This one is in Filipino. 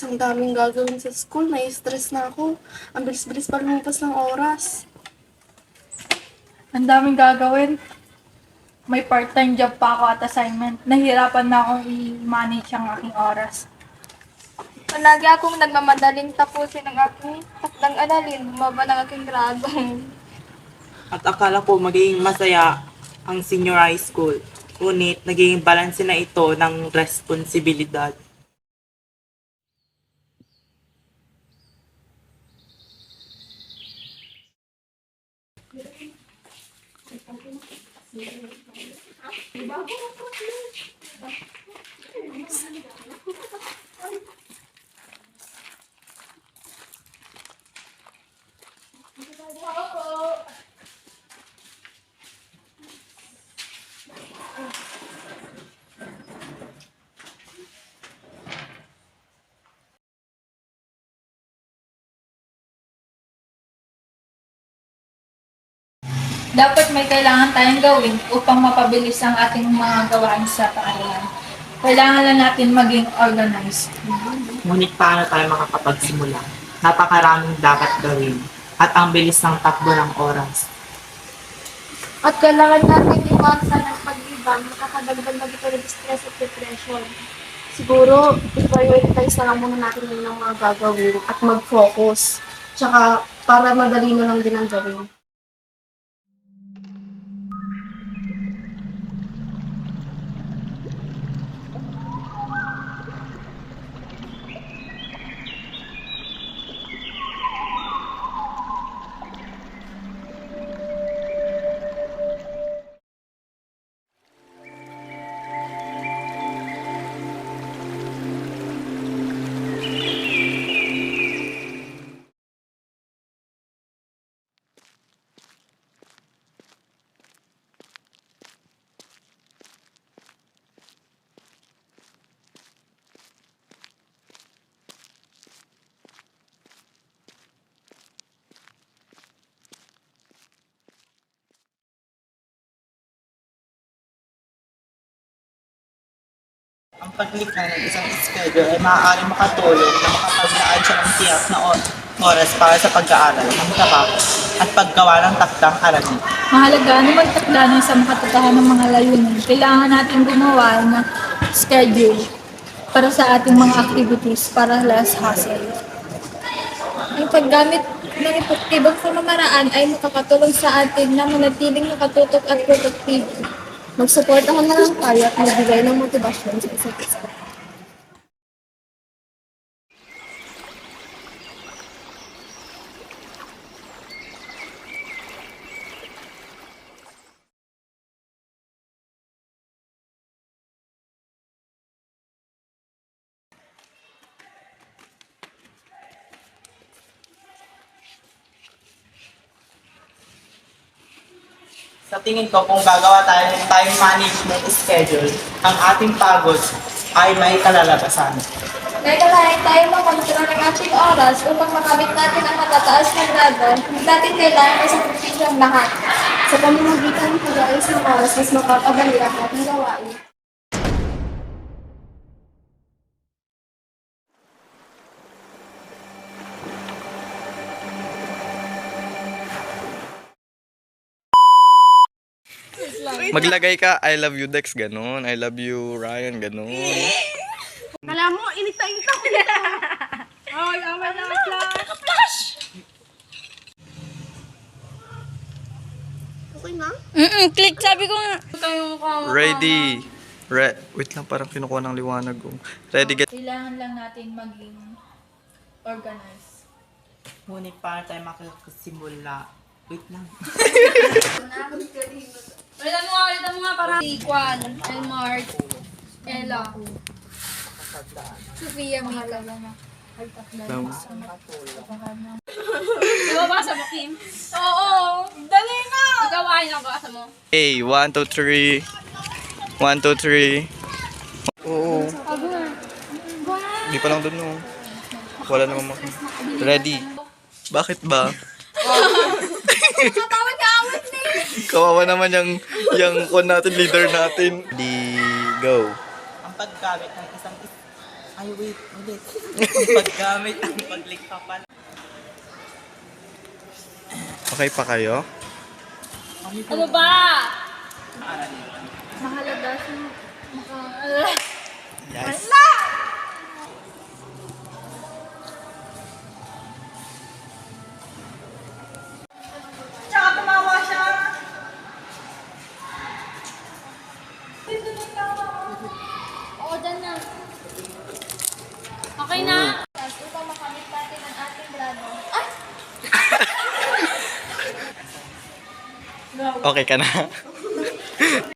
Ang daming gagawin sa school, stress na ako. Ang bilis-bilis pa lumipas ng oras. Ang daming gagawin. May part-time job pa ako at assignment. Nahirapan na akong i-manage ang aking oras. Palagi akong nagmamadaling tapusin ang aking takdang aralin, bumaba ng aking grado. At akala ko magiging masaya ang senior high school. Ngunit nagiging balanse na ito ng responsibilidad. Dapat may kailangan tayong gawin upang mapabilis ang ating mga gawain sa paaralan. Kailangan lang natin maging organized. Ngunit paano tayo makakapagsimula? Napakaraming dapat gawin at ang bilis ng takbo ng oras. At kailangan natin iwasan ang pag-ibang, nakakadagdag na ito ng stress at depression. Siguro, i-prioritize na lang muna natin yung mga gagawin at mag-focus. Tsaka, para madali na lang din ang gawin. Ang paglikha ng isang schedule ay maaaring makatulong na makapaglaan siya ng tiyak na oras para sa pag-aaral, ang trabaho, at paggawa ng takdang aralin. Mahalaga na magtakda ng sa makatatahan ng mga layunin. Kailangan natin gumawa ng schedule para sa ating mga activities para less hassle. Ang paggamit ng epektibong pamamaraan ay makakatulong sa atin na manatiling nakatutok at productive. Magsuportahan na lang tayo at magbigay ng motibasyon sa isa't isa. Sa tingin ko, kung gagawa tayo ng time management schedule, ang ating pagod ay may kalalabasan. Kailangan tayo makontrol ng ating oras upang makamit natin ang matataas na grado. Natin kailangan ay sakripisyo ang lahat. Sa pamamagitan ng pag-aayos ng oras, mas makapadali ang ating gawain. Maglagay ka, I love you Dex, ganun. I love you Ryan, ganun. Kala mo, inita-inita ko na. Ay, aman na flash! Okay na? Click, sabi ko nga. Ready. Wait lang, parang kinukuha ng liwanag ko. Ready, get. Kailangan lang natin maging organized. Ngunit paano tayo makakasimula? Wait lang. Ulitan mo nga para Kwan, Elmart, Ella, Sofia, Mika. Nababasa mo, Kim? Oo! Dali na! Ikaw ay nababasa mo. Hey, 1, 2, 3. 1, 2, 3. Oo. Hindi pa lang doon, no. Wala naman Ready. Bakit ba? Tawag ka awit ni! Kawawa naman yung kon natin, leader natin. Di go. Ang paggamit ng Ay, wait. Ulit. Ang paggamit, ang paglikha pala. Okay pa kayo? Ano ba? Mahalaga sa Yes. Tsaka tumawa siya. Oo, dyan na. Okay na. Upang makamit natin ang ating grado. Ay! Okay ka na?